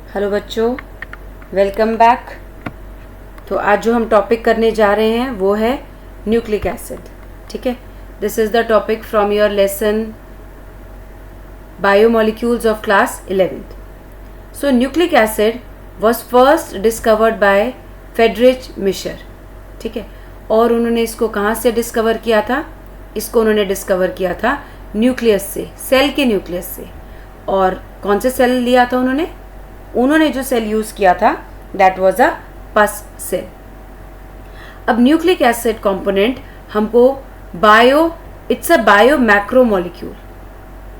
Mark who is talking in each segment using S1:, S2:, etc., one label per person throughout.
S1: Hello बच्चों, welcome back. तो आज जो हम टॉपिक करने जा रहे हैं वो है न्यूक्लिक एसिड। ठीक है, this is the topic from your lesson biomolecules of class 11th। So nucleic acid was first discovered by Friedrich Miescher. ठीक है, और उन्होंने इसको कहाँ से डिस्कवर किया था? इसको उन्होंने डिस्कवर किया था न्यूक्लियस से, सेल के न्यूक्लियस से। और कौन से सेल लिया था उन्होंने जो सेल यूज़ किया था दैट वाज अ पस सेल। अब न्यूक्लिक एसिड कंपोनेंट हमको it's a bio macro molecule.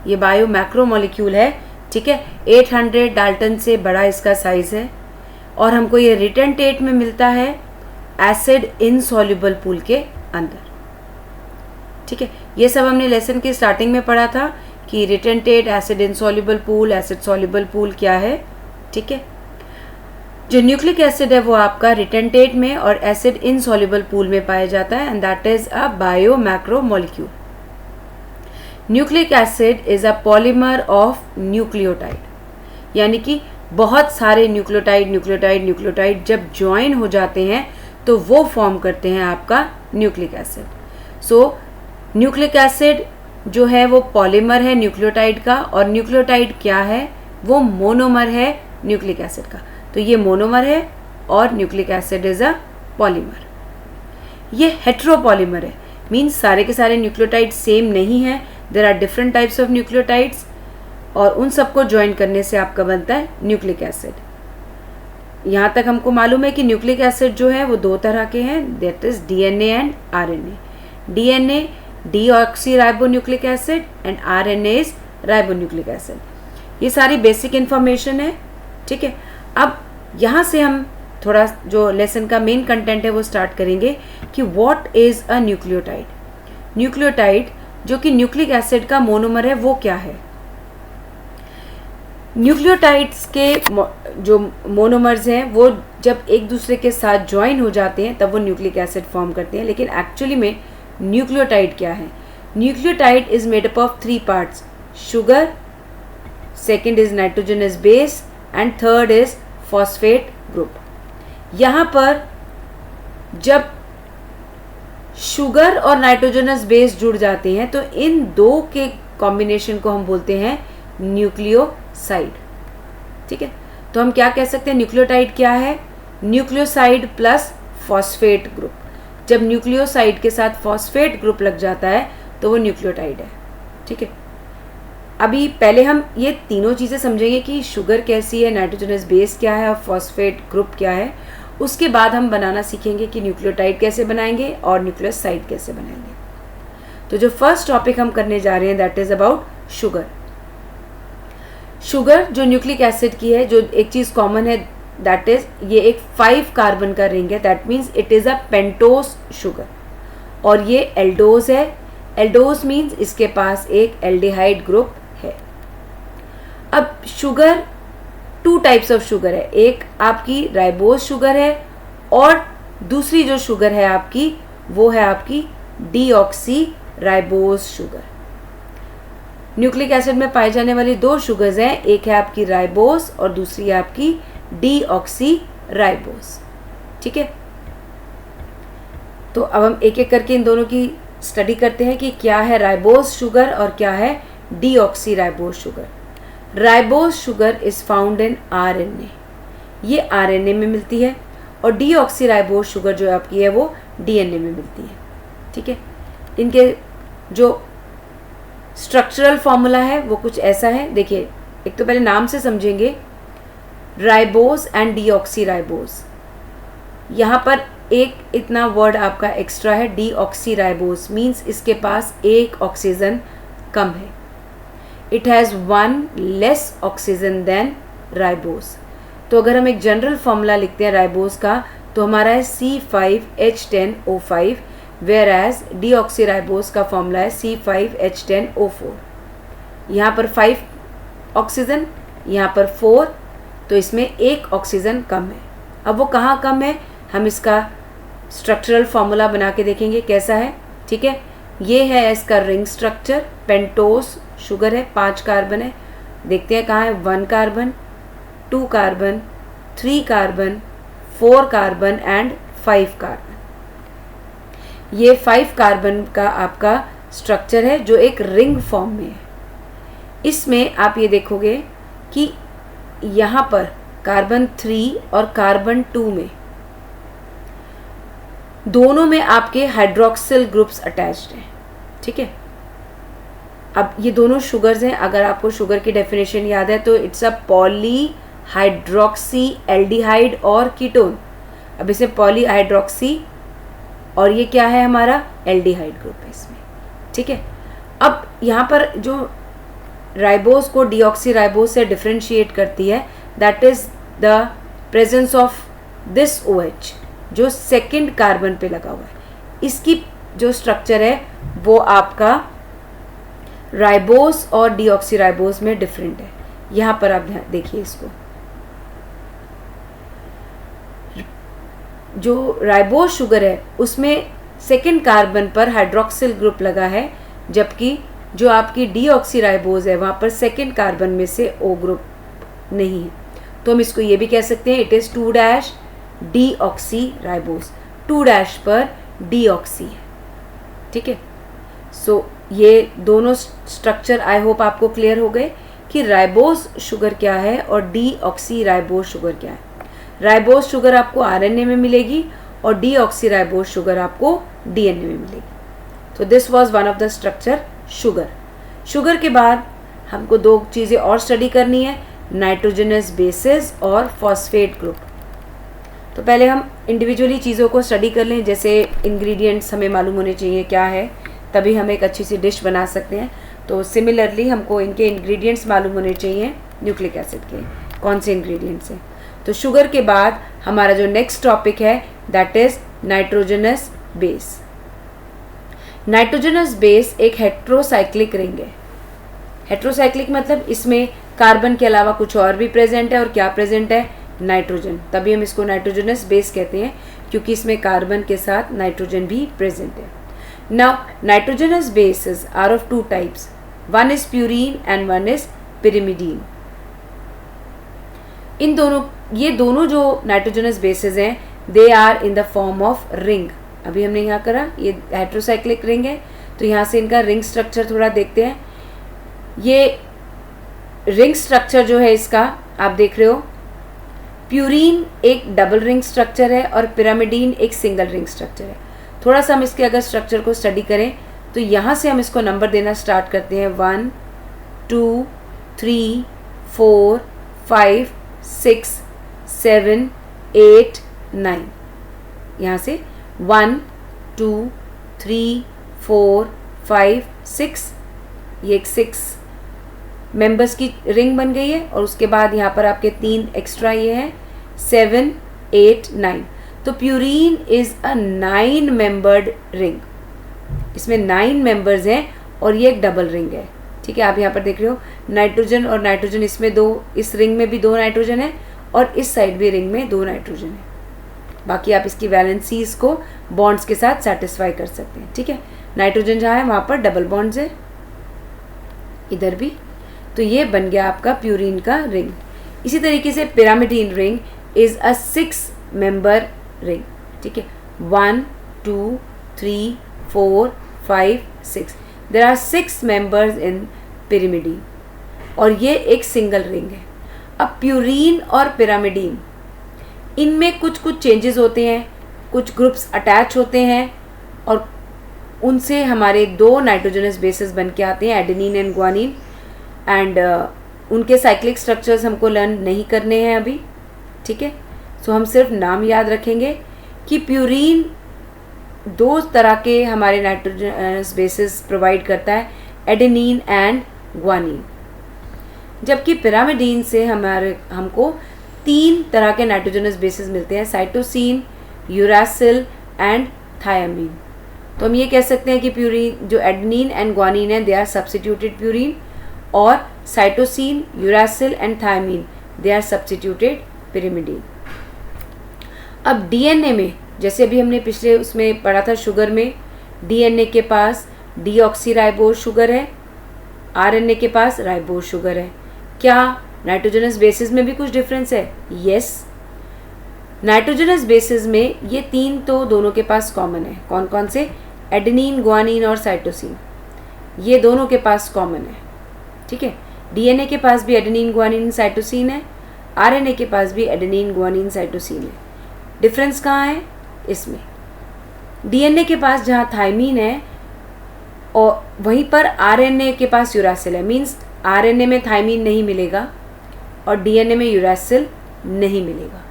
S1: ये बायो मैक्रो मॉलिक्यूल है। ठीक है, 800 डाल्टन से बड़ा इसका साइज है और हमको ये रिटेंटेट में मिलता है एसिड इनसॉल्युबल पूल के अंदर। ठीक है, ये सब हमने लेसन की स्टार्टिंग में पढ़ा था कि retentate, acid insoluble pool, acid soluble pool क्या है। ठीक है, जो न्यूक्लिक एसिड है वो आपका रिटेंटेट में और एसिड इनसॉल्युबल पूल में पाया जाता है and that is a bio macro molecule. Nucleic acid is a polymer of nucleotide, यानी कि बहुत सारे न्यूक्लियोटाइड जब ज्वाइन हो जाते हैं तो वो फॉर्म करते हैं आपका न्यूक्लिक एसिड। सो न्यूक्लिक एसिड जो है वो पॉलीमर है न्यूक्लियोटाइड का, और न्यूक्लियोटाइड क्या है? वो मोनोमर है न्यूक्लिक एसिड का। तो ये मोनोमर है और nucleic acid is a polymer. ये हेट्रोपॉलीमर है, मीन्स सारे के सारे न्यूक्लियोटाइड सेम नहीं है। There are different types of nucleotides और उन सबको ज्वाइन करने से आपका बनता है न्यूक्लिक एसिड। यहाँ तक हमको मालूम है कि न्यूक्लिक एसिड जो है वो दो तरह के हैं, that is DNA and RNA. DNA deoxyribonucleic acid and RNA is ribonucleic acid. ये सारी बेसिक इन्फॉर्मेशन है। ठीक है, अब यहाँ से हम थोड़ा जो लेसन का मेन कंटेंट है वो स्टार्ट करेंगे कि what is a nucleotide. Nucleotide जो कि न्यूक्लिक एसिड का मोनोमर है वो क्या है? न्यूक्लियोटाइड्स के जो मोनोमर्स हैं वो जब एक दूसरे के साथ ज्वाइन हो जाते हैं तब वो न्यूक्लिक एसिड फॉर्म करते हैं। लेकिन एक्चुअली में न्यूक्लियोटाइड क्या है? Nucleotide is made up of 3 parts, sugar, second is nitrogenous base and third is phosphate group. यहाँ पर जब शुगर और नाइट्रोजनस बेस जुड़ जाते हैं तो इन दो के कॉम्बिनेशन को हम बोलते हैं न्यूक्लियोसाइड। ठीक है, तो हम क्या कह सकते हैं? न्यूक्लियोटाइड क्या है? Nucleoside plus phosphate group. जब न्यूक्लियोसाइड के साथ फॉस्फेट ग्रुप लग जाता है तो वो न्यूक्लियोटाइड है। ठीक है, अभी पहले हम ये तीनों चीज़ें समझेंगे कि शुगर कैसी है, नाइट्रोजनस बेस क्या है और फॉस्फेट ग्रुप क्या है। उसके बाद हम बनाना सीखेंगे कि न्यूक्लियोटाइड कैसे बनाएंगे और न्यूक्लियोसाइड कैसे बनाएंगे। तो जो फर्स्ट टॉपिक हम करने जा रहे हैं that is about sugar. Sugar जो न्यूक्लिक एसिड की है, जो एक चीज़ कॉमन है दैट इज ये एक 5 कार्बन का रिंग है, that means it is a pentose sugar. और ये एल्डोज है। एल्डोज मीन्स इसके पास एक एल्डिहाइड ग्रुप है। अब शुगर 2 टाइप्स ऑफ शुगर है, एक आपकी राइबोज शुगर है और दूसरी जो शुगर है आपकी वो है आपकी deoxy ribose sugar. Nucleic acid में पाए जाने वाली 2 शुगर्स हैं, एक है आपकी राइबोज और दूसरी है आपकी डीऑक्सी राइबोज। ठीक है, तो अब हम एक एक करके इन दोनों की स्टडी करते हैं कि क्या है राइबोज शुगर और क्या है deoxy ribose sugar. Ribose sugar is found in RNA, ये आरएनए में मिलती है, और डीऑक्सी राइबोज शुगर जो आपकी है वो डीएनए में मिलती है। ठीक है, इनके जो स्ट्रक्चरल फॉर्मूला है वो कुछ ऐसा है। देखिए, एक तो पहले नाम से समझेंगे, राइबोज एंड डीऑक्सी राइबोज। यहाँ पर एक इतना वर्ड आपका एक्स्ट्रा है, डीऑक्सी राइबोज मीन्स इसके पास एक ऑक्सीजन कम है। It has 1 less oxygen than ribose. तो अगर हम एक जनरल फॉर्मूला लिखते हैं राइबोज का तो हमारा है C5H10O5, whereas deoxy ribose का फॉर्मूला है C5H10O4। यहाँ पर 5 ऑक्सीजन, यहाँ पर 4, तो इसमें एक ऑक्सीजन कम है। अब वो कहाँ कम है हम इसका स्ट्रक्चरल फॉर्मूला बना के देखेंगे कैसा है। ठीक है, ये है इसका रिंग स्ट्रक्चर। पेंटोस शुगर है, 5 कार्बन है। देखते हैं कहाँ है 1 carbon, 2 carbon, 3 carbon, 4 carbon and 5 carbon. ये 5 कार्बन का आपका स्ट्रक्चर है जो एक रिंग फॉर्म में है। इसमें आप ये देखोगे कि यहाँ पर कार्बन 3 और कार्बन 2 में दोनों में आपके हाइड्रोक्सिल ग्रुप्स अटैच्ड हैं, ठीक है। अब ये दोनों शुगर्स हैं, अगर आपको शुगर की डेफिनेशन याद है तो it's a poly hydroxy aldehyde और कीटोन। अब इसमें पॉली हाइड्रोक्सी और ये क्या है हमारा एल्डिहाइड ग्रुप है इसमें, ठीक है। अब यहाँ पर जो राइबोस को डीऑक्सी राइबोस से डिफरेंशिएट करती है, that is the presence of this OH जो सेकंड कार्बन पे लगा हुआ है। इसकी जो स्ट्रक्चर है वो आपका राइबोस और डीऑक्सी राइबोस में डिफरेंट है। यहाँ पर आप देखिए इसको, जो राइबोस शुगर है उसमें सेकंड कार्बन पर हाइड्रोक्सिल ग्रुप लगा है, जबकि जो आपकी डीऑक्सी राइबोस है वहाँ पर सेकंड कार्बन में से O ग्रुप नहीं है। तो हम इसको ये भी कह सकते हैं इट इज़ 2' डीऑक्सी राइबोस, 2' पर डीऑक्सी है, ठीक है। सो ये दोनों स्ट्रक्चर आई होप आपको क्लियर हो गए कि राइबोस शुगर क्या है और डीऑक्सी राइबोस शुगर क्या है। राइबोस शुगर आपको RNA में मिलेगी और डीऑक्सी राइबोस शुगर आपको DNA में मिलेगी। तो this was one of the structure sugar. Sugar के बाद हमको 2 चीज़ें और स्टडी करनी है, नाइट्रोजनस बेसिस और फॉस्फेट ग्रुप। तो पहले हम इंडिविजुअली चीज़ों को स्टडी कर लें, जैसे इंग्रेडिएंट्स हमें मालूम होने चाहिए क्या है, तभी हम एक अच्छी सी डिश बना सकते हैं। तो सिमिलरली हमको इनके इंग्रेडिएंट्स मालूम होने चाहिए न्यूक्लिक एसिड के, कौन से इंग्रेडिएंट्स हैं। तो शुगर के बाद हमारा जो नेक्स्ट टॉपिक है that is nitrogenous base. Nitrogenous base एक हेट्रोसाइक्लिक रिंग है। हेट्रोसाइक्लिक मतलब इसमें कार्बन के अलावा कुछ और भी प्रेजेंट है, और क्या प्रेजेंट है, नाइट्रोजन। तभी हम इसको नाइट्रोजनस बेस कहते हैं, क्योंकि इसमें कार्बन के साथ नाइट्रोजन भी प्रेजेंट है। Now nitrogenous bases are of 2 types, one is purine and one is pyrimidine. ये दोनों जो नाइट्रोजनस बेसेस हैं they are in the form of ring. अभी हमने यहाँ करा, ये हेट्रोसाइक्लिक रिंग है, तो यहाँ से इनका रिंग स्ट्रक्चर थोड़ा देखते हैं। ये रिंग स्ट्रक्चर जो है इसका आप देख रहे हो, प्यूरीन एक डबल रिंग स्ट्रक्चर है और पिरामिडीन एक सिंगल रिंग स्ट्रक्चर है। थोड़ा सा हम इसके अगर स्ट्रक्चर को स्टडी करें तो यहाँ से हम इसको नंबर देना स्टार्ट करते हैं, 1 2 3 4 5 6 7 8 9। यहाँ से 1 2 3 4 5 6, ये एक 6 मेंबर्स की रिंग बन गई है, और उसके बाद यहाँ पर आपके 3 एक्स्ट्रा ये हैं, 7 8 9। तो purine is a 9 membered ring. इसमें 9 मेंबर्स हैं और ये एक डबल रिंग है, ठीक है। आप यहाँ पर देख रहे हो नाइट्रोजन और नाइट्रोजन, इसमें 2, इस रिंग में भी 2 नाइट्रोजन है और इस साइड भी रिंग में 2 नाइट्रोजन है। बाकी आप इसकी वैलेंसीज को बॉन्ड्स के साथ सेटिस्फाई कर सकते हैं, ठीक है। नाइट्रोजन जहाँ है वहाँ पर डबल बॉन्ड्स है, इधर भी। तो ये बन गया आपका प्यूरीन का रिंग। इसी तरीके से pyrimidine ring is a 6 member ring, ठीक है। 1 2 3 4 5 6, there are 6 members in pyrimidine, और ये एक सिंगल रिंग है। अब प्यूरीन और पिरामिडीन, इनमें कुछ कुछ चेंजेस होते हैं, कुछ ग्रुप्स अटैच होते हैं और उनसे हमारे 2 नाइट्रोजनस बेसेस बन के आते हैं, एडेनिन एंड ग्वानिन। एंड उनके साइक्लिक स्ट्रक्चर्स हमको लर्न नहीं करने हैं अभी, ठीक है। सो हम सिर्फ नाम याद रखेंगे कि प्यूरीन 2 तरह के हमारे नाइट्रोजनस बेसेस प्रोवाइड करता है, एडेनिन एंड ग्वानिन, जबकि पिरामिडीन से हमको 3 तरह के नाइट्रोजनस बेसेस मिलते हैं, साइटोसिन, यूरासिल एंड थायामीन। तो हम ये कह सकते हैं कि प्यूरीन जो एडेनिन एंड ग्वानिन है दे आर सब्स्टिट्यूटेड प्यूरीन, और cytosine, uracil and thymine they are substituted pyrimidine. अब डीएनए में, जैसे अभी हमने पिछले उसमें पढ़ा था शुगर में, डीएनए के पास डीऑक्सी राइबोस शुगर है, आरएनए के पास राइबोस शुगर है। क्या नाइट्रोजनस बेसिस में भी कुछ डिफरेंस है? यस, नाइट्रोजनस बेसिस में ये 3 तो दोनों के पास कॉमन है। कौन कौन से? एडेनिन, ग्वानिन और साइटोसिन, ये दोनों के पास कॉमन है। ठीक है, डीएनए के पास भी एडेनिन, ग्वानिन, साइटोसिन है, आरएनए के पास भी एडेनिन, ग्वानिन, साइटोसिन है। डिफरेंस कहाँ है इसमें? डीएनए के पास जहाँ थायमीन है और वहीं पर आरएनए के पास यूरासिल है। मीन्स आरएनए में थायमीन नहीं मिलेगा और डीएनए में यूरासिल नहीं मिलेगा।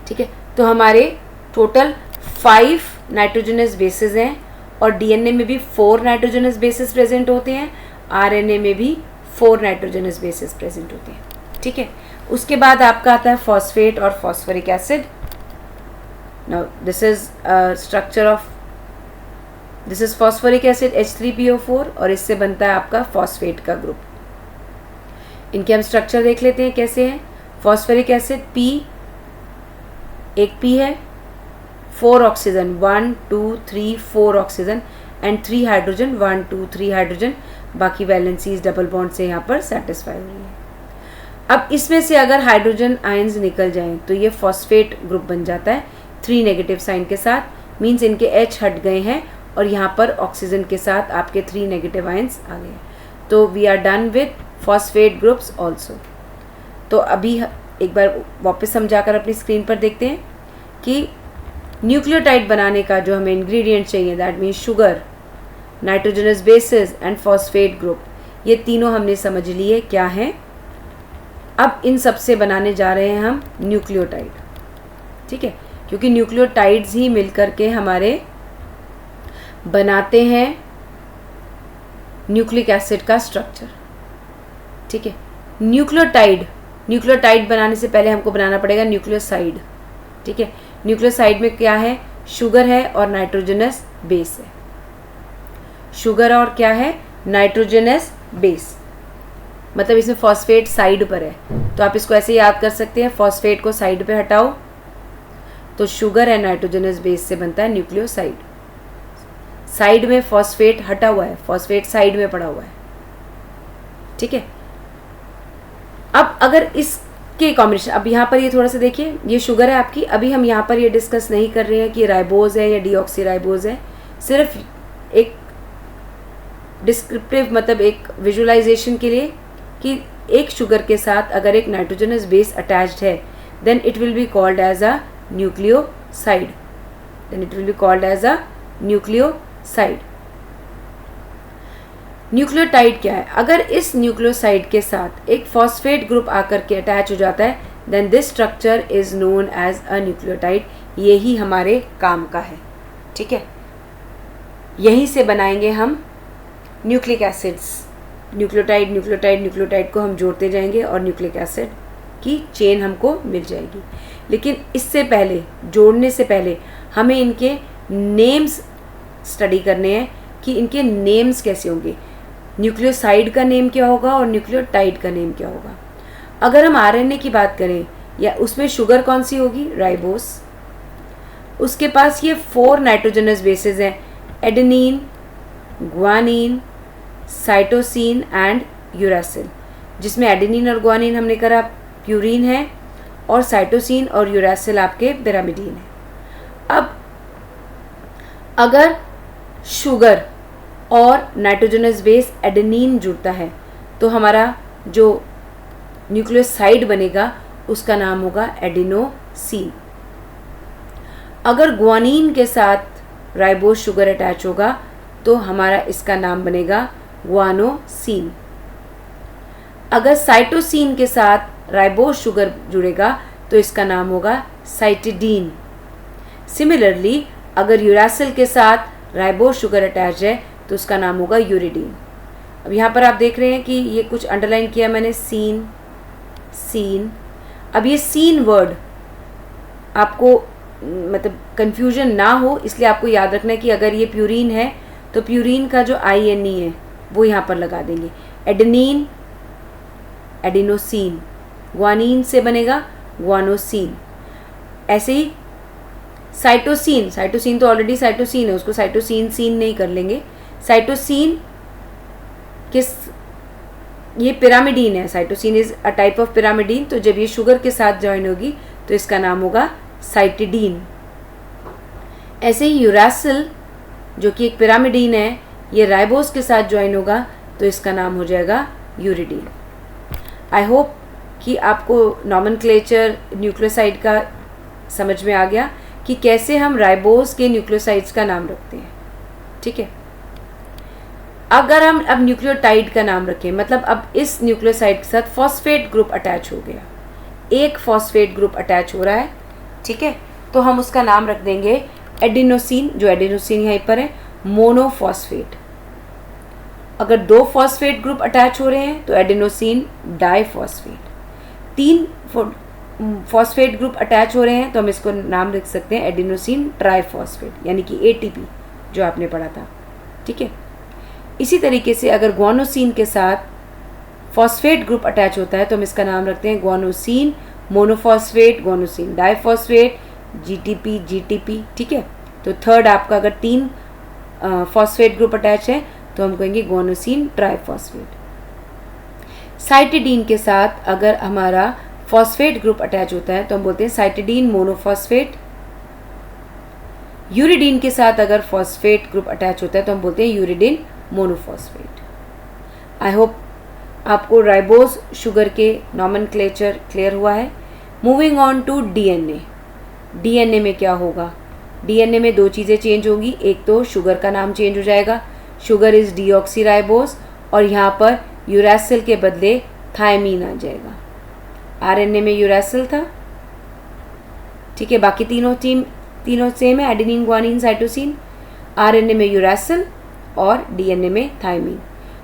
S1: ठीक है, तो हमारे टोटल 5 नाइट्रोजनस बेसिस हैं और डीएनए में भी 4 नाइट्रोजनस बेसिस प्रेजेंट होते हैं, आरएनए में भी 4 नाइट्रोजनस बेसिस प्रेजेंट होते हैं। ठीक है, उसके बाद आपका आता है फॉस्फेट और phosphoric acid. Now this is structure of, this is phosphoric acid H3PO4 और इससे बनता है आपका फॉस्फेट का ग्रुप। इनके हम स्ट्रक्चर देख लेते हैं कैसे हैं। फॉस्फोरिक एसिड P, एक P है, 4 oxygen, 1 2 3 4 oxygen and 3 hydrogen, 1 2 3 hydrogen, बाकी वैलेंसीज डबल बॉन्ड से यहाँ पर सेटिस्फाई हो रही है। अब इसमें से अगर हाइड्रोजन आयंस निकल जाएं तो ये फॉस्फेट ग्रुप बन जाता है 3 नेगेटिव साइन के साथ। मीन्स इनके H हट गए हैं और यहाँ पर ऑक्सीजन के साथ आपके 3 नेगेटिव आयंस आ गए। तो we are done with phosphate groups also. तो अभी एक बार वापस समझाकर अपनी स्क्रीन पर देखते हैं कि न्यूक्लियोटाइड बनाने का जो हमें इंग्रेडिएंट चाहिए, that means sugar, nitrogenous bases and phosphate group, ये तीनों हमने समझ लिए क्या हैं। अब इन सब से बनाने जा रहे हैं हम न्यूक्लियोटाइड। ठीक है, क्योंकि न्यूक्लियोटाइड्स ही मिलकर के हमारे बनाते हैं न्यूक्लिक एसिड का स्ट्रक्चर। ठीक है, न्यूक्लियोटाइड बनाने से पहले हमको बनाना पड़ेगा न्यूक्लियोसाइड। ठीक है, न्यूक्लियोसाइड में क्या है? शुगर है और नाइट्रोजनस बेस है। शुगर और क्या है? Nitrogenous base. मतलब इसमें फॉस्फेट साइड पर है, तो आप इसको ऐसे याद कर सकते हैं, फॉस्फेट को साइड पे हटाओ तो शुगर एंड नाइट्रोजनस बेस से बनता है न्यूक्लियोसाइड। साइड में फॉस्फेट हटा हुआ है, फॉस्फेट साइड में पड़ा हुआ है। ठीक है, अब अगर इसके कॉम्बिनेशन, अब यहाँ पर ये थोड़ा सा देखिए, ये शुगर है आपकी। अभी हम यहाँ पर ये डिस्कस नहीं कर रहे हैं कि राइबोज है या डीऑक्सीराइबोज है, सिर्फ एक डिस्क्रिप्टिव, मतलब एक विजुअलाइजेशन के लिए कि एक शुगर के साथ अगर एक नाइट्रोजनस बेस अटैच्ड है, then it will be called as a nucleoside, nucleoside. Nucleotide क्या है? अगर इस न्यूक्लियोसाइड के साथ एक फॉस्फेट ग्रुप आकर के अटैच हो जाता है, then this structure is known as a nucleotide. यही हमारे काम का है। ठीक है, यहीं से बनाएंगे हम न्यूक्लिक एसिड्स। न्यूक्लियोटाइड को हम जोड़ते जाएंगे और न्यूक्लिक एसिड की चेन हमको मिल जाएगी। लेकिन इससे पहले, जोड़ने से पहले, हमें इनके नेम्स स्टडी करने हैं कि इनके नेम्स कैसे होंगे। न्यूक्लियोसाइड का नेम क्या होगा और न्यूक्लियोटाइड का नेम क्या होगा। अगर हम आरएनए की बात करें, या उसमें शुगर कौन सी होगी? राइबोस। उसके पास ये 4 नाइट्रोजनस बेसेस हैं, adenine, guanine, cytosine and uracil, जिसमें एडेनिन और ग्वानिन हमने कहा प्यूरिन है और साइटोसिन और यूरासिल आपके पिरामिडीन है। अब अगर शुगर और नाइट्रोजनस बेस एडेनिन जुड़ता है तो हमारा जो न्यूक्लियोसाइड बनेगा उसका नाम होगा एडिनोसिन। अगर ग्वानिन के साथ राइबोस शुगर अटैच होगा तो हमारा इसका नाम बनेगा ग्वानोसिन। अगर साइटोसिन के साथ राइबोस शुगर जुड़ेगा तो इसका नाम होगा साइटिडीन। सिमिलरली अगर यूरासिल के साथ राइबोस शुगर अटैच है तो उसका नाम होगा यूरिडीन। अब यहाँ पर आप देख रहे हैं कि ये कुछ अंडरलाइन किया मैंने, सीन। अब ये सीन वर्ड आपको मतलब कंफ्यूजन ना हो इसलिए आपको याद रखना है कि अगर ये प्यूरिन है तो प्यूरिन का जो INE है वो यहाँ पर लगा देंगे। एडेनिन, एडिनोसिन, ग्वानिन से बनेगा ग्वानोसिन। ऐसे ही साइटोसिन तो ऑलरेडी साइटोसिन है, उसको साइटोसिन सीन नहीं कर लेंगे। साइटोसिन ये पिरामिडीन है, cytosine is a type of pyrimidine. तो जब ये शुगर के साथ ज्वाइन होगी तो इसका नाम होगा साइटिडीन। ऐसे ही यूरासिल जो कि एक पिरामिडीन है, ये राइबोस के साथ ज्वाइन होगा तो इसका नाम हो जाएगा यूरिडीन। आई होप कि आपको नॉमेनक्लेचर न्यूक्लियोसाइड का समझ में आ गया कि कैसे हम राइबोस के न्यूक्लियोसाइड्स का नाम रखते हैं। ठीक है, अगर हम अब न्यूक्लियोटाइड का नाम रखें, मतलब अब इस न्यूक्लियोसाइड के साथ फॉस्फेट ग्रुप अटैच हो गया, एक फॉस्फेट ग्रुप अटैच हो रहा है, ठीक है, तो हम उसका नाम रख देंगे एडिनोसिन, जो एडिनोसिन यहीं पर है, मोनोफॉस्फेट। अगर 2 फॉस्फेट ग्रुप अटैच हो रहे हैं तो adenosine diphosphate. 3 phosphate group attach हो रहे हैं तो हम इसको नाम लिख सकते हैं एडिनोसिन ट्राइफॉस्फेट, यानी कि एटीपी जो आपने पढ़ा था। ठीक है, इसी तरीके से अगर ग्वानोसिन के साथ फॉस्फेट ग्रुप अटैच होता है तो हम इसका नाम रखते हैं guanosine monophosphate, guanosine diphosphate, GTP, GTP. ठीक है, तो थर्ड आपका अगर 3 फॉस्फेट ग्रुप अटैच है तो हम कहेंगे ग्वानोसिन ट्राइफॉस्फेट। साइटिडीन के साथ अगर हमारा फॉस्फेट ग्रुप अटैच होता है तो हम बोलते हैं साइटिडीन मोनोफॉस्फेट। यूरिडीन के साथ अगर फॉस्फेट ग्रुप अटैच होता है तो हम बोलते हैं यूरिडीन मोनोफॉस्फेट। आई होप आपको राइबोस शुगर के नॉमेनक्लेचर क्लियर हुआ है। Moving on to DNA. DNA में क्या होगा? डीएनए में 2 चीज़ें चेंज होंगी। एक तो शुगर का नाम चेंज हो जाएगा, शुगर इज़ डीऑक्सीराइबोस, और यहाँ पर यूरासिल के बदले थायमीन आ जाएगा। आरएनए में यूरासिल था, ठीक है, बाकी तीनों सेम है, एडेनिन, ग्वानिन, साइटोसिन। आरएनए में यूरासिल और डीएनए में थायमीन।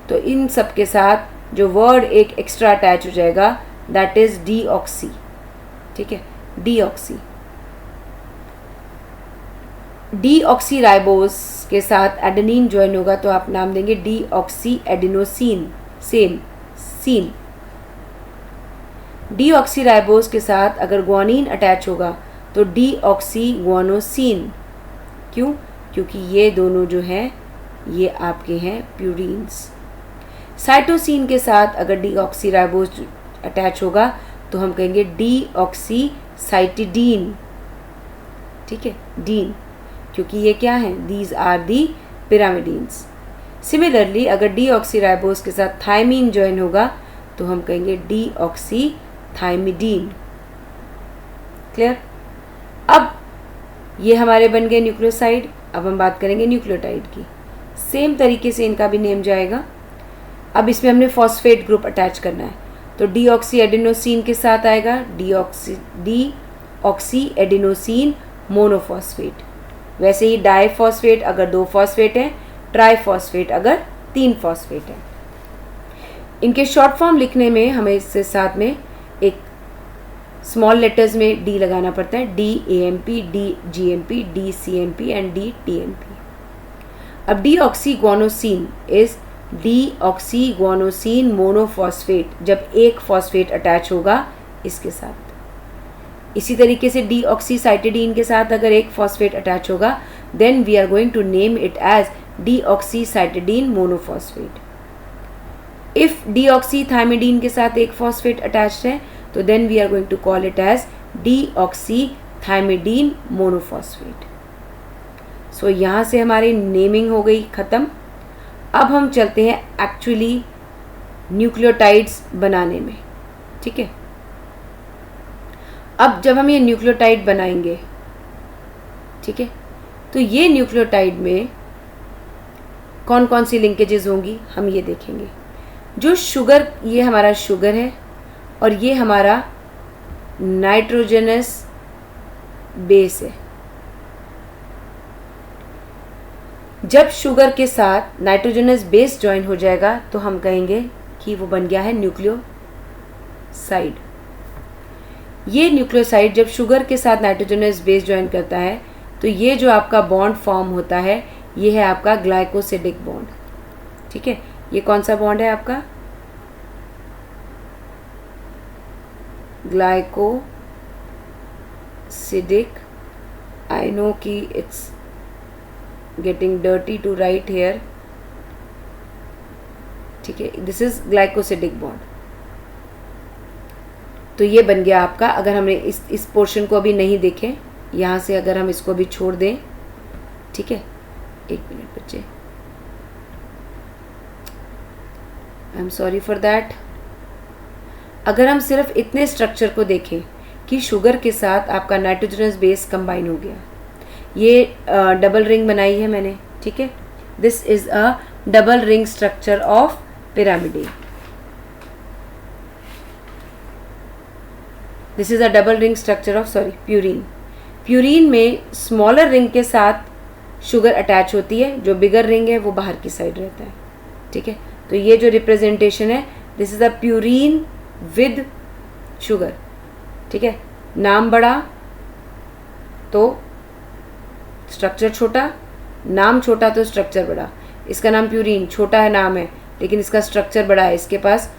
S1: तो इन सब के साथ जो वर्ड एक एक्स्ट्रा अटैच हो जाएगा दैट इज डीऑक्सी। ठीक है, डीऑक्सी। डीऑक्सीराइबोस के साथ एडेनिन ज्वाइन होगा तो आप नाम देंगे deoxy adenosine, same scene. Deoxyribose के साथ अगर ग्वानिन अटैच होगा तो डीऑक्सी ग्वानोसिन। क्यों? क्योंकि ये दोनों जो हैं ये आपके हैं प्यूरीन्स। साइटोसिन के साथ अगर डीऑक्सीराइबोस अटैच होगा तो हम कहेंगे डीऑक्सी साइटिडीन। ठीक है, डीन, क्योंकि ये क्या है? These are the pyrimidines. Similarly अगर डीऑक्सीराइबोस के साथ थायमीन ज्वाइन होगा तो हम कहेंगे डीऑक्सी थायमिडीन। क्लियर? अब ये हमारे बन गए न्यूक्लियोसाइड। अब हम बात करेंगे न्यूक्लियोटाइड की। सेम तरीके से इनका भी नेम जाएगा। अब इसमें हमने फॉस्फेट ग्रुप अटैच करना है तो डीऑक्सी एडिनोसिन के साथ आएगा डीऑक्सी एडिनोसिन मोनोफॉस्फेट। वैसे ही डाइफॉस्फेट अगर 2 फॉस्फेट है, ट्राइफॉस्फेट अगर 3 फॉस्फेट है। इनके शॉर्ट फॉर्म लिखने में हमें इससे साथ में एक स्मॉल लेटर्स में डी लगाना पड़ता है, D AMP, D GMP, D CMP and D TMP. अब deoxy guanosine is deoxy guanosine monophosphate, जब एक फॉस्फेट अटैच होगा इसके साथ। इसी तरीके से डीऑक्सी साइटिडीन के साथ अगर एक फॉस्फेट अटैच होगा then we are going to name it as deoxy cytidine monophosphate. If deoxy thymidine के साथ एक फॉस्फेट अटैच्ड है तो then we are going to call it as deoxy thymidine monophosphate. So यहाँ से हमारी नेमिंग हो गई ख़त्म। अब हम चलते हैं एक्चुअली न्यूक्लियोटाइड्स बनाने में। ठीक है, अब जब हम ये न्यूक्लियोटाइड बनाएंगे, ठीक है, तो ये न्यूक्लियोटाइड में कौन कौन सी लिंकेजेस होंगी हम ये देखेंगे। जो शुगर, ये हमारा शुगर है और ये हमारा नाइट्रोजनस बेस है। जब शुगर के साथ नाइट्रोजनस बेस ज्वाइन हो जाएगा तो हम कहेंगे कि वो बन गया है न्यूक्लियोसाइड। ये न्यूक्लियोसाइड जब शुगर के साथ नाइट्रोजनस बेस ज्वाइन करता है तो ये जो आपका बॉन्ड फॉर्म होता है ये है आपका ग्लाइकोसिडिक बॉन्ड। ठीक है, ये कौन सा बॉन्ड है आपका? ग्लाइकोसिडिक। आई नो कि it's getting dirty to write here। ठीक है, दिस इज ग्लाइकोसिडिक बॉन्ड। तो ये बन गया आपका, अगर हमने इस पोर्शन को अभी नहीं देखें, यहाँ से अगर हम इसको भी छोड़ दें, ठीक है, एक मिनट बच्चे, I am sorry for that. अगर हम सिर्फ इतने स्ट्रक्चर को देखें कि शुगर के साथ आपका नाइट्रोजनस बेस कंबाइन हो गया, ये डबल रिंग बनाई है मैंने, ठीक है, this is a double ring structure of pyramid. This is a double ring structure of purine. Purine में स्मॉलर रिंग के साथ शुगर अटैच होती है, जो बिगर रिंग है वो बाहर की साइड रहता है, ठीक है। तो ये जो रिप्रेजेंटेशन है, this is a purine with sugar, ठीक है। नाम बड़ा तो स्ट्रक्चर छोटा, नाम छोटा तो स्ट्रक्चर बड़ा। इसका नाम प्यूरिन, छोटा है नाम है, लेकिन इसका स्ट्रक्चर बड़ा है। इसके पास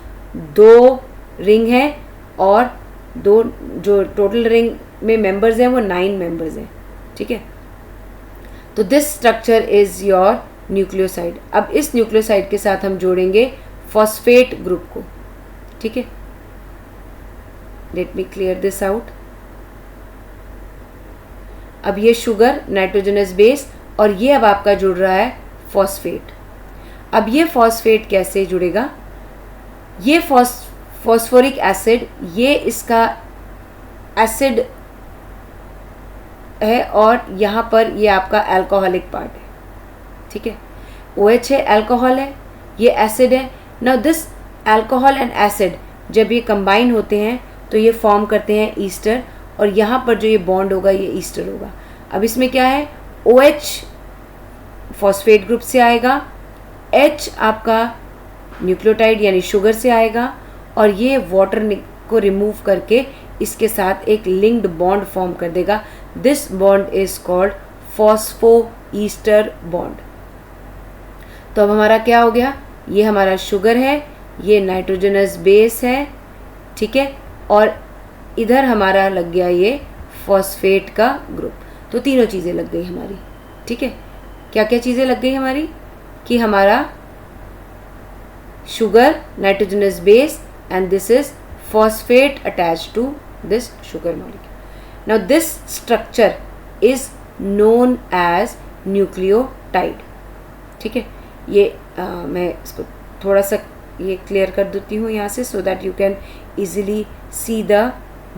S1: 2 रिंग है और 2 जो टोटल रिंग में मेंबर्स हैं वो 9 मेंबर्स हैं, ठीक है। तो this structure is your nucleoside. अब इस न्यूक्लियोसाइड के साथ हम जोड़ेंगे फॉस्फेट ग्रुप को, ठीक है। Let me clear this out. अब ये शुगर, नाइट्रोजनस बेस, और ये अब आपका जुड़ रहा है फॉस्फेट। अब ये फॉस्फेट कैसे जुड़ेगा? ये फॉस्फोरिक एसिड, ये इसका एसिड है और यहाँ पर ये आपका अल्कोहलिक पार्ट है, ठीक है। OH है, अल्कोहल है, ये एसिड है। Now this alcohol and acid जब ये कंबाइन होते हैं तो ये फॉर्म करते हैं ईस्टर, और यहाँ पर जो ये बॉन्ड होगा ये ईस्टर होगा। अब इसमें क्या है, OH फॉस्फेट ग्रुप से आएगा, H आपका न्यूक्लियोटाइड यानी शुगर से आएगा, और ये वाटर को रिमूव करके इसके साथ एक लिंक्ड बॉन्ड फॉर्म कर देगा। This bond is called phospho ester bond. तो अब हमारा क्या हो गया, ये हमारा शुगर है, ये नाइट्रोजनस बेस है, ठीक है, और इधर हमारा लग गया ये फॉस्फेट का ग्रुप। तो तीनों चीज़ें लग गई हमारी, ठीक है। क्या क्या चीज़ें लग गई हमारी, कि हमारा sugar, nitrogenous base, and this is phosphate attached to this sugar molecule. Now this structure is known as nucleotide, ठीक है। ये मैं इसको थोड़ा सा ये क्लियर कर देती हूँ यहाँ से, so that you can easily see the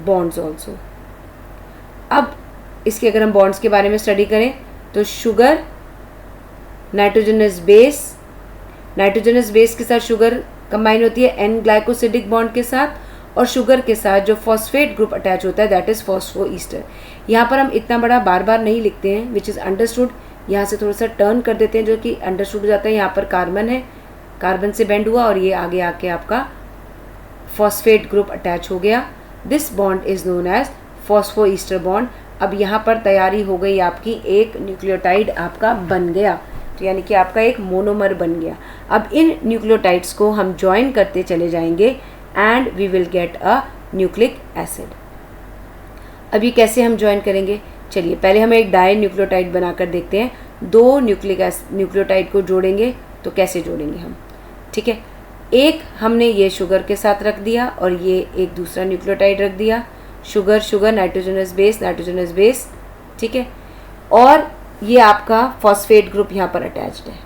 S1: bonds also. अब इसके अगर हम बॉन्ड्स के बारे में स्टडी करें तो शुगर, नाइट्रोजनस बेस के साथ शुगर कंबाइन होती है N ग्लाइकोसिडिक बॉन्ड के साथ, और शुगर के साथ जो फॉस्फेट ग्रुप अटैच होता है दैट इज़ फॉस्फो ईस्टर। यहाँ पर हम इतना बड़ा बार बार नहीं लिखते हैं, विच इज़ अंडरस्टूड। यहाँ से थोड़ा सा टर्न कर देते हैं जो कि अंडरस्टूड हो जाता है। यहाँ पर कार्बन है, कार्बन से बेंड हुआ और ये आगे आके आपका फॉस्फेट ग्रुप अटैच हो गया। This bond is known as phosphoester bond. अब यहाँ पर तैयारी हो गई आपकी, एक न्यूक्लियोटाइड आपका बन गया, तो यानी कि आपका एक मोनोमर बन गया। अब इन न्यूक्लियोटाइड्स को हम ज्वाइन करते चले जाएंगे and we will get a nucleic acid. अब ये कैसे हम ज्वाइन करेंगे, चलिए पहले हम एक डाई न्यूक्लियोटाइड बनाकर देखते हैं। 2 न्यूक्लियोटाइड को जोड़ेंगे तो कैसे जोड़ेंगे हम, ठीक है। एक हमने ये शुगर के साथ रख दिया और ये एक दूसरा न्यूक्लियोटाइड रख दिया, शुगर नाइट्रोजनस बेस, ठीक है, और ये आपका फॉस्फेट ग्रुप यहाँ पर अटैच्ड है।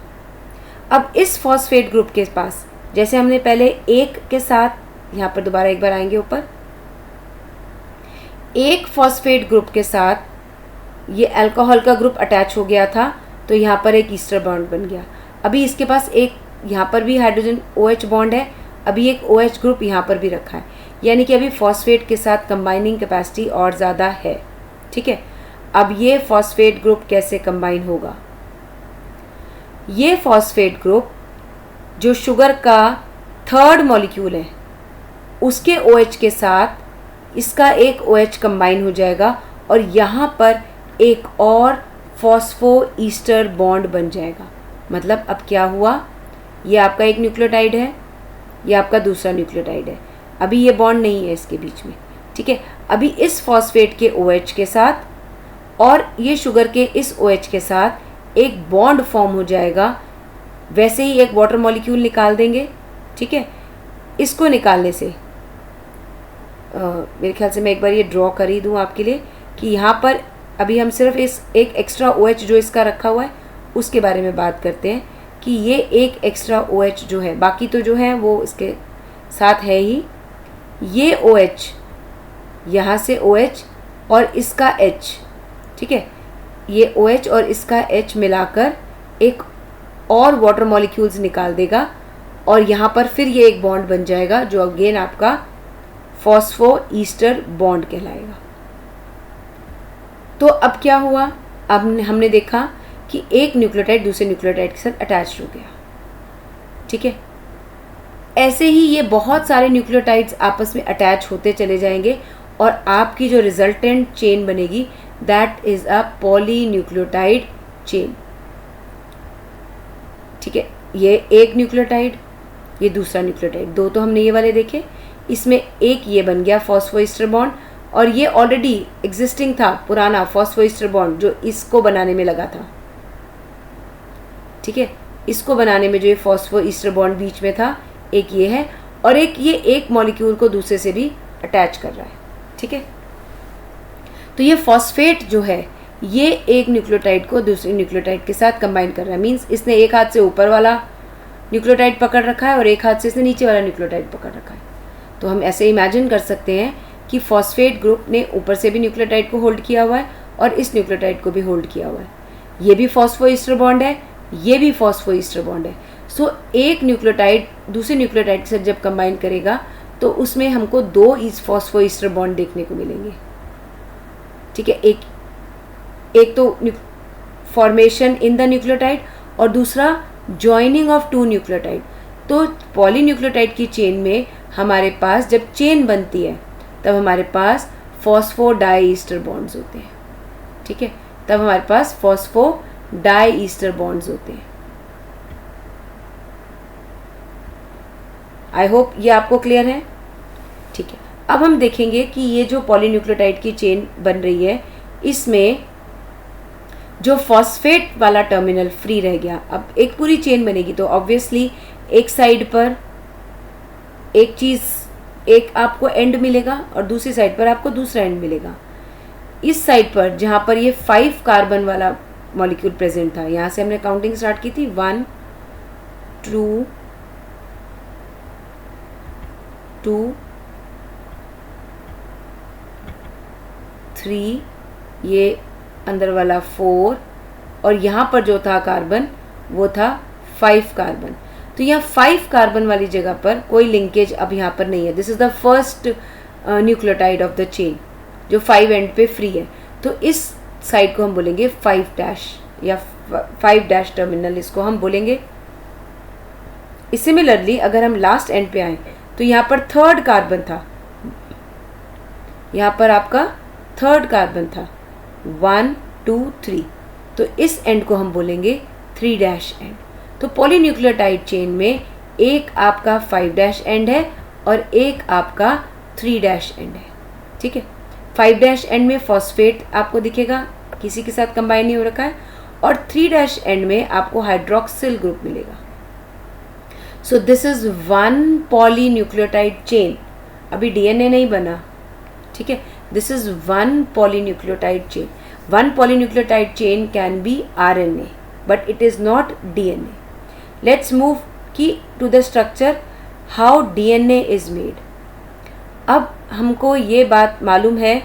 S1: अब इस फॉस्फेट ग्रुप के पास, जैसे हमने पहले एक के साथ, यहाँ पर दोबारा एक बार आएंगे ऊपर, एक फॉस्फेट ग्रुप के साथ ये अल्कोहल का ग्रुप अटैच हो गया था, तो यहाँ पर एक ईस्टर बॉन्ड बन गया। अभी इसके पास एक यहाँ पर भी हाइड्रोजन OH बॉन्ड है, अभी एक OH ग्रुप यहाँ पर भी रखा है, यानी कि अभी फॉस्फेट के साथ कंबाइनिंग कैपेसिटी और ज़्यादा है, ठीक है। अब ये फॉस्फेट ग्रुप कैसे कंबाइन होगा, ये फॉस्फेट ग्रुप जो शुगर का 3rd मॉलिक्यूल है उसके OH के साथ इसका एक OH कंबाइन हो जाएगा और यहाँ पर एक और फॉस्फो ईस्टर बॉन्ड बन जाएगा। मतलब अब क्या हुआ, ये आपका एक न्यूक्लियोटाइड है, ये आपका दूसरा न्यूक्लियोटाइड है, अभी ये बॉन्ड नहीं है इसके बीच में, ठीक है। अभी इस फॉस्फेट के OH के साथ और ये शुगर के इस OH के साथ एक बॉन्ड फॉर्म हो जाएगा। वैसे ही एक वाटर मॉलिक्यूल निकाल देंगे, ठीक है, इसको निकालने से मेरे ख्याल से मैं एक बार ये ड्रॉ कर ही दूँ आपके लिए कि यहाँ पर अभी हम सिर्फ इस एक एक्स्ट्रा OH जो इसका रखा हुआ है उसके बारे में बात करते हैं कि ये एक एक्स्ट्रा OH जो है, बाकी तो जो है वो इसके साथ है ही, ये OH यहाँ से OH और इसका H, ठीक है, ये OH और इसका H मिलाकर एक और वाटर मॉलिक्यूल्स निकाल देगा और यहाँ पर फिर ये एक बॉन्ड बन जाएगा जो अगेन आपका फॉस्फो ईस्टर बॉन्ड कहलाएगा। तो अब क्या हुआ, अब हमने देखा कि एक न्यूक्लियोटाइड दूसरे न्यूक्लियोटाइड के साथ अटैच हो गया, ठीक है। ऐसे ही ये बहुत सारे न्यूक्लियोटाइड्स आपस में अटैच होते चले जाएंगे और आपकी जो रिजल्टेंट चेन बनेगी that is a polynucleotide chain, ठीक है। ये एक न्यूक्लियोटाइड, ये दूसरा न्यूक्लियोटाइड, दो तो हमने ये वाले देखे, इसमें एक ये बन गया फॉस्फोईस्टर बॉन्ड और ये ऑलरेडी एग्जिस्टिंग था पुराना फॉस्फोईस्टर बॉन्ड जो इसको बनाने में लगा था, ठीक है। इसको बनाने में जो ये फॉस्फोईस्टर बॉन्ड बीच में था, एक ये है और एक ये एक मॉलिक्यूल को दूसरे से भी अटैच कर रहा है, ठीक है। तो ये फॉस्फेट जो है ये एक न्यूक्लियोटाइड को दूसरे न्यूक्लियोटाइड के साथ कंबाइन कर रहा है, मींस इसने एक हाथ से ऊपर वाला न्यूक्लियोटाइड पकड़ रखा है और एक हाथ से इसने नीचे वाला न्यूक्लियोटाइड पकड़ रखा है। तो हम ऐसे इमेजिन कर सकते हैं कि फॉस्फेट ग्रुप ने ऊपर से भी न्यूक्लियोटाइड को होल्ड किया हुआ है और इस न्यूक्लियोटाइड को भी होल्ड किया हुआ है। ये भी फॉस्फोईस्टर बॉन्ड है, ये भी फॉस्फोईस्टर बॉन्ड है। सो एक न्यूक्लियोटाइड दूसरे न्यूक्लियोटाइड के साथ जब कंबाइन करेगा तो उसमें हमको दो इस फॉस्फोईस्टर बॉन्ड देखने को मिलेंगे, ठीक है। एक तो फॉर्मेशन इन द न्यूक्लियोटाइड और दूसरा जॉइनिंग ऑफ टू न्यूक्लियोटाइड। तो पॉलीन्यूक्लियोटाइड की चेन में हमारे पास जब चेन बनती है तब हमारे पास फॉस्फोडाईस्टर बॉन्ड्स होते हैं, ठीक है। तब हमारे पास फॉस्फोडाईस्टर बॉन्ड्स होते हैं। आई होप ये आपको क्लियर है, ठीक है। अब हम देखेंगे कि ये जो पॉलीन्यूक्लियोटाइड की चेन बन रही है इसमें जो फॉस्फेट वाला टर्मिनल फ्री रह गया, अब एक पूरी चेन बनेगी तो ऑब्वियसली एक साइड पर एक चीज़, एक आपको एंड मिलेगा और दूसरी साइड पर आपको दूसरा एंड मिलेगा। इस साइड पर जहाँ पर ये 5 कार्बन वाला मॉलिक्यूल प्रेजेंट था, यहाँ से हमने काउंटिंग स्टार्ट की थी 1 2 2 3, ये अंदर वाला 4 और यहाँ पर जो था कार्बन वो था 5 कार्बन। तो यहाँ 5 कार्बन वाली जगह पर कोई लिंकेज अब यहाँ पर नहीं है। This is the first nucleotide of the chain जो 5 एंड पे फ्री है। तो इस साइड को हम बोलेंगे 5' या 5' टर्मिनल, इसको हम बोलेंगे। सिमिलरली अगर हम लास्ट एंड पे आए तो यहाँ पर 3rd कार्बन था, यहाँ पर आपका 3rd कार्बन था 1 2 3, तो इस एंड को हम बोलेंगे 3' एंड। तो पॉलीन्यूक्लियोटाइड चेन में एक आपका 5' एंड है और एक आपका 3' एंड है, ठीक है। 5' एंड में फॉस्फेट आपको दिखेगा, किसी के साथ कंबाइन नहीं हो रखा है, और 3' एंड में आपको हाइड्रोक्सिल ग्रुप मिलेगा। So this is 1 polynucleotide chain, अभी डीएनए नहीं बना, ठीक है। This is 1 polynucleotide chain. 1 polynucleotide chain can be RNA, but it is not DNA. Let's move to the structure how DNA is made. अब हमको ये बात मालूम है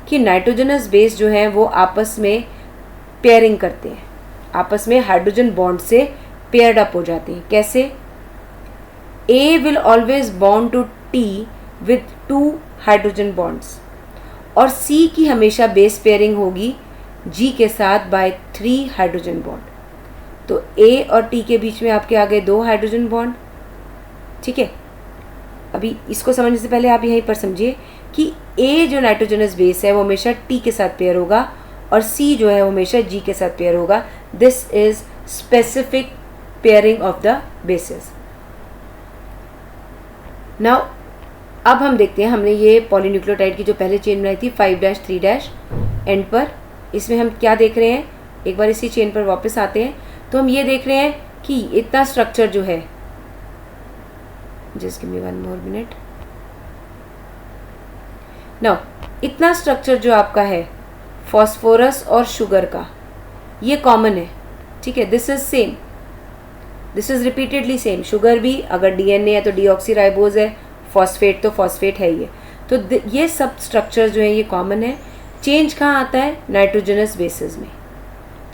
S1: कि नाइट्रोजनस बेस जो है वो आपस में पेयरिंग करते हैं, आपस में हाइड्रोजन बॉन्ड से पेयर्ड अप हो जाते हैं। कैसे? A will always bond to T with 2 hydrogen bonds और C की हमेशा बेस पेयरिंग होगी G के साथ बाय 3 हाइड्रोजन बॉन्ड। तो A और T के बीच में आपके आ गए 2 हाइड्रोजन बॉन्ड, ठीक है। अभी इसको समझने से पहले आप यहीं पर समझिए कि A जो नाइट्रोजनस बेस है वो हमेशा T के साथ पेयर होगा और C जो है वो हमेशा G के साथ पेयर होगा। This is specific pairing of the bases. Now अब हम देखते हैं, हमने ये पॉलीन्यूक्लियोटाइड की जो पहले चेन बनाई थी 5' 3' एंड पर, इसमें हम क्या देख रहे हैं, एक बार इसी चेन पर वापस आते हैं तो हम ये देख रहे हैं कि इतना स्ट्रक्चर जो है just give me 1 more minute. Now इतना स्ट्रक्चर जो आपका है फॉस्फोरस और शुगर का, ये कॉमन है, ठीक है. This is same, this is repeatedly same. Sugar भी अगर डीएनए है तो डीऑक्सीराइबोज है, फॉस्फेट तो फॉस्फेट है ही है. तो ये सब स्ट्रक्चर जो है ये कॉमन है. चेंज कहाँ आता है? नाइट्रोजनस बेसिस में.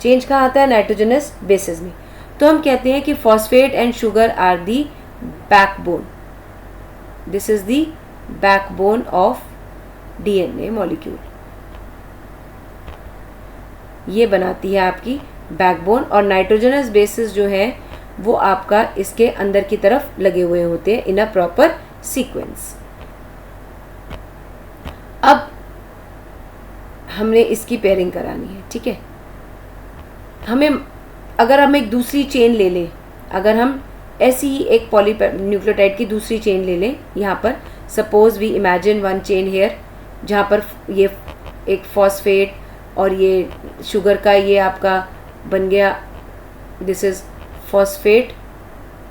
S1: चेंज कहाँ आता है? नाइट्रोजनस बेसिस में. तो हम कहते हैं कि phosphate and sugar are the backbone. This is the backbone of DNA molecule. ये बनाती है आपकी बैकबोन. और नाइट्रोजनस बेसिस जो है वो आपका इसके अंदर की तरफ लगे हुए होते हैं इन अ प्रॉपर सीक्वेंस. अब हमने इसकी पेयरिंग करानी है, ठीक है. हमें अगर हम एक दूसरी चेन ले लें, अगर हम ऐसी ही एक न्यूक्लियोटाइड की दूसरी चेन ले लें, यहाँ पर suppose we imagine one chain here, जहाँ पर ये एक फॉस्फेट और ये शुगर का ये आपका बन गया. This is phosphate,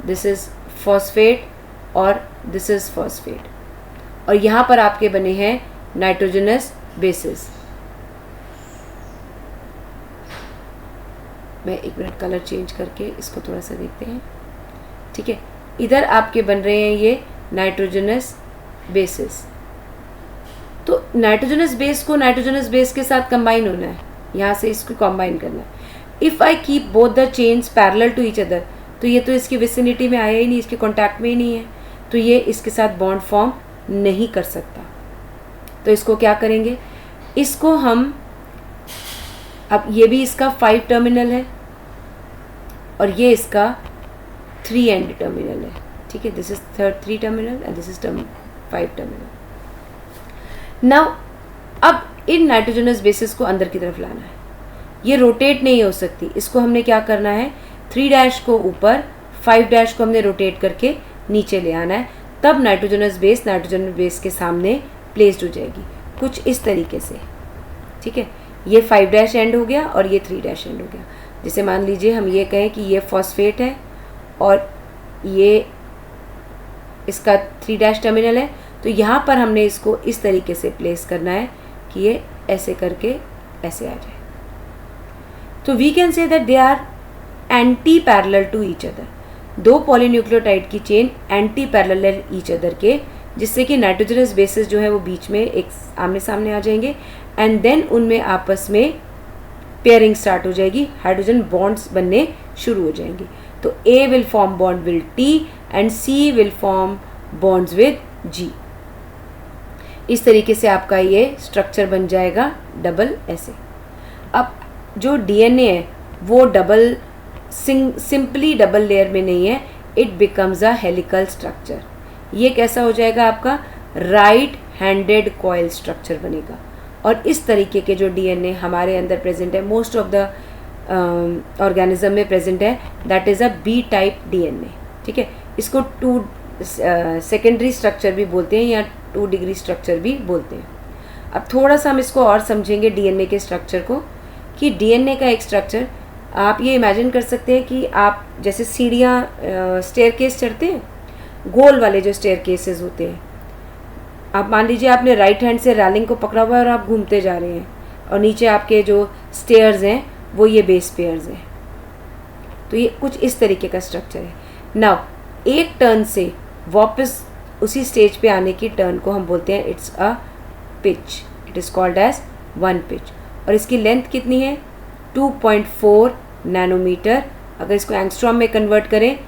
S1: this is phosphate और दिस इज़ फॉस्फेट. और यहाँ पर आपके बने हैं नाइट्रोजनस बेसिस. मैं 1 मिनट कलर चेंज करके इसको थोड़ा सा देखते हैं, ठीक है. इधर आपके बन रहे हैं ये नाइट्रोजनस बेसिस. तो नाइट्रोजनस बेस को नाइट्रोजनस बेस के साथ कंबाइन होना है, यहाँ से इसको कंबाइन करना है. If I keep both the chains parallel to each other, तो ये तो इसकी विसिनिटी में आया ही नहीं, इसके कॉन्टैक्ट में ही नहीं है, तो ये इसके साथ बॉन्ड फॉर्म नहीं कर सकता. तो इसको क्या करेंगे? इसको हम, अब ये भी इसका 5 टर्मिनल है और ये इसका 3 एंड टर्मिनल है, ठीक है. This is 3 terminal and this is 5 terminal. Now अब इन नाइट्रोजनस बेसिस को अंदर की तरफ लाना है. ये रोटेट नहीं हो सकती. इसको हमने क्या करना है? 3' को ऊपर, 5' को हमने रोटेट करके नीचे ले आना है. तब नाइट्रोजनस बेस के सामने प्लेस्ड हो जाएगी कुछ इस तरीके से, ठीक है. ये 5' एंड हो गया और ये 3' एंड हो गया. जैसे मान लीजिए हम ये कहें कि ये फॉस्फेट है और ये इसका 3' टर्मिनल है, तो यहाँ पर हमने इसको इस तरीके से प्लेस करना है कि ये ऐसे करके ऐसे आ जाए. तो we can say that they are anti parallel to each other. 2 polynucleotide की chain anti parallel each other के, जिससे कि नाइट्रोजनस बेसिस जो है वो बीच में एक आमने सामने आ जाएंगे एंड देन उनमें आपस में पेयरिंग स्टार्ट हो जाएगी. हाइड्रोजन बॉन्ड्स बनने शुरू हो जाएंगे. तो A will form bond with T and C will form bonds with G. इस तरीके से आपका ये स्ट्रक्चर बन जाएगा डबल ऐसे. अब जो डीएनए है वो डबल सिंपली डबल लेयर में नहीं है, it becomes a helical structure. ये कैसा हो जाएगा? आपका राइट हैंडेड कॉइल स्ट्रक्चर बनेगा. और इस तरीके के जो डीएनए हमारे अंदर प्रेजेंट है, मोस्ट ऑफ द ऑर्गेनिज्म में प्रेजेंट है, that is a B type DNA, ठीक है. इसको 2 सेकेंडरी स्ट्रक्चर भी बोलते हैं या 2 डिग्री स्ट्रक्चर भी बोलते हैं. अब थोड़ा सा हम इसको और समझेंगे डीएनए के स्ट्रक्चर को, कि डीएनए का एक स्ट्रक्चर आप ये इमेजिन कर सकते हैं कि आप जैसे सीढ़ियाँ स्टेयरकेस चढ़ते हैं, गोल वाले जो स्टेयरकेसेस होते हैं, आप मान लीजिए आपने राइट हैंड से रैलिंग को पकड़ा हुआ है और आप घूमते जा रहे हैं और नीचे आपके जो स्टेयर्स हैं वो ये बेस पेयर्स हैं. तो ये कुछ इस तरीके का स्ट्रक्चर है. नाउ एक टर्न से वापस उसी स्टेज पे आने की टर्न को हम बोलते हैं it's a pitch. It is called as 1 pitch. और इसकी लेंथ कितनी है? 2.4 नैनोमीटर. अगर इसको एंगस्ट्रॉम में कन्वर्ट करें,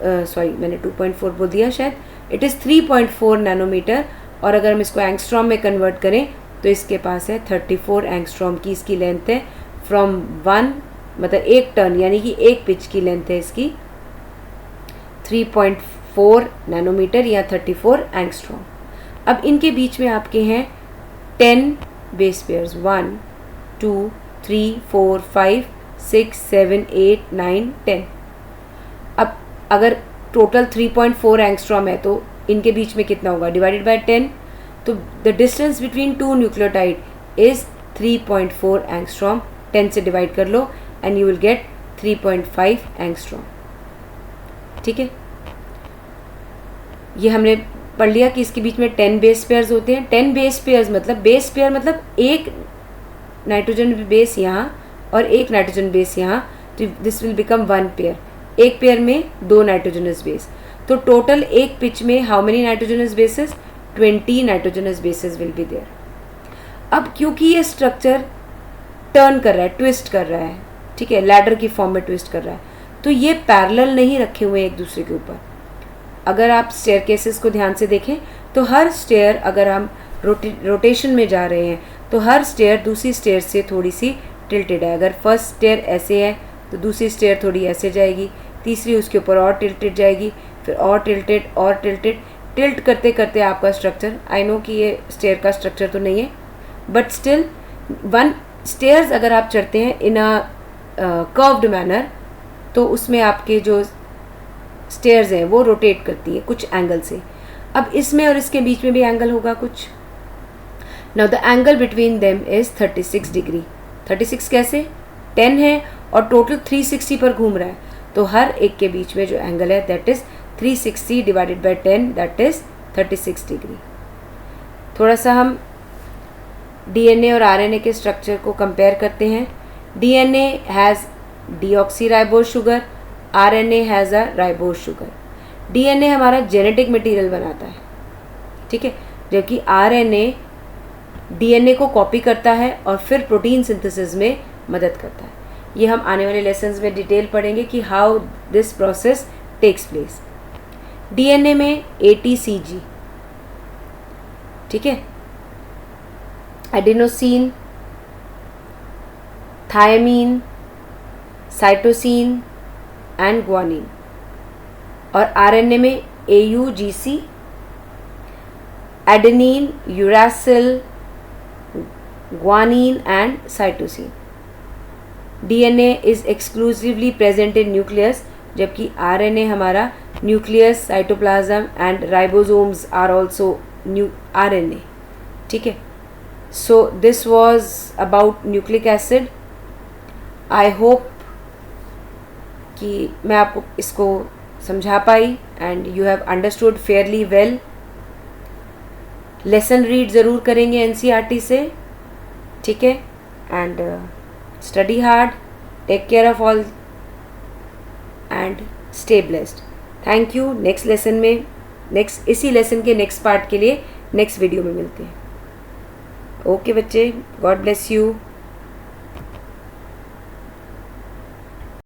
S1: सॉरी मैंने 2.4 बोल दिया शायद, इट इज़ 3.4 नैनोमीटर. और अगर हम इसको एंगस्ट्रॉम में कन्वर्ट करें तो इसके पास है 34 एंगस्ट्रॉम की इसकी लेंथ है. फ्रॉम 1 मतलब एक टर्न यानी कि एक पिच की लेंथ है इसकी 3.4 नैनोमीटर या 34 एंगस्ट्रॉम. अब इनके बीच में आपके हैं 10 बेस पेयर्स. 1 2 3 4 5 6 7 8 9 10. अब अगर टोटल 3.4 एंगस्ट्रॉम है तो इनके बीच में कितना होगा? Divided by 10. तो the distance between 2 nucleotide is 3.4 angstrom. 10 से डिवाइड कर लो and you will get 3.5 angstrom. ठीक है. ये हमने पढ़ लिया कि इसके बीच में 10 बेस पेयर्स होते हैं। 10 बेस पेयर्स मतलब बेस पेयर मतलब एक नाइट्रोजन बेस यहाँ और एक नाइट्रोजन बेस यहाँ, तो दिस विल बिकम 1 पेयर। एक पेयर में 2 नाइट्रोजनस बेस, तो टोटल एक पिच में how many nitrogenous bases? 20 nitrogenous bases will be there. अब क्योंकि ये स्ट्रक्चर टर्न कर रहा है, ट्विस्ट कर रहा है, ठीक है, लैडर की फॉर्म में ट्विस्ट कर रहा है, तो ये पैरेलल नहीं रखे हुए एक दूसरे के ऊपर। अगर आप स्टेयरकेसेस को ध्यान से देखें तो हर स्टेयर, अगर हम रोटेशन में जा रहे हैं तो हर स्टेयर दूसरी स्टेयर से थोड़ी सी टिल्टेड है। अगर फर्स्ट स्टेयर ऐसे है तो दूसरी स्टेयर थोड़ी ऐसे जाएगी, तीसरी उसके ऊपर और टिल्टेड जाएगी, फिर और टिल्टेड और टिल्टेड, टिल्ट करते करते आपका स्ट्रक्चर, आई नो कि ये स्टेयर का स्ट्रक्चर तो नहीं है, बट स्टिल वन स्टेयर्स अगर आप चढ़ते हैं इन अ कर्व्ड मैनर, तो उसमें आपके जो स्टेयर्स हैं वो रोटेट करती है कुछ एंगल से। अब इसमें और इसके बीच में भी एंगल होगा कुछ। Now the angle between them is 36 degree. 36 कैसे? 10 है और टोटल 360 पर घूम रहा है, तो हर एक के बीच में जो एंगल है that is 360 divided by 10, that is 36 degree. थोड़ा सा हम डीएनए और आरएनए के स्ट्रक्चर को कंपेयर करते हैं। DNA has deoxyribose sugar, RNA has a ribose sugar. DNA हमारा जेनेटिक मटेरियल बनाता है, ठीक है, जबकि आरएनए डीएनए को कॉपी करता है और फिर प्रोटीन सिंथेसिस में मदद करता है। ये हम आने वाले लेसन्स में डिटेल पढ़ेंगे कि how this process takes place. DNA में ATCG, ठीक है, adenosine, thymine, cytosine and guanine, और आरएनए में AUGC, adenine, uracil, guanine and cytosine. DNA is exclusively present in nucleus, जबकि आरएनए हमारा nucleus, cytoplasm and ribosomes are also RNA, ठीक है। So this was about nucleic acid. I hope कि मैं आपको इसको समझा पाई and you have understood fairly well. Lesson read ज़रूर करेंगे NCERT से, ठीक है, and study hard, take care of all and stay blessed. Thank you. Next lesson में, इसी लेसन के नेक्स्ट पार्ट के लिए नेक्स्ट वीडियो में मिलते हैं। ओके बच्चे, गॉड ब्लेस यू।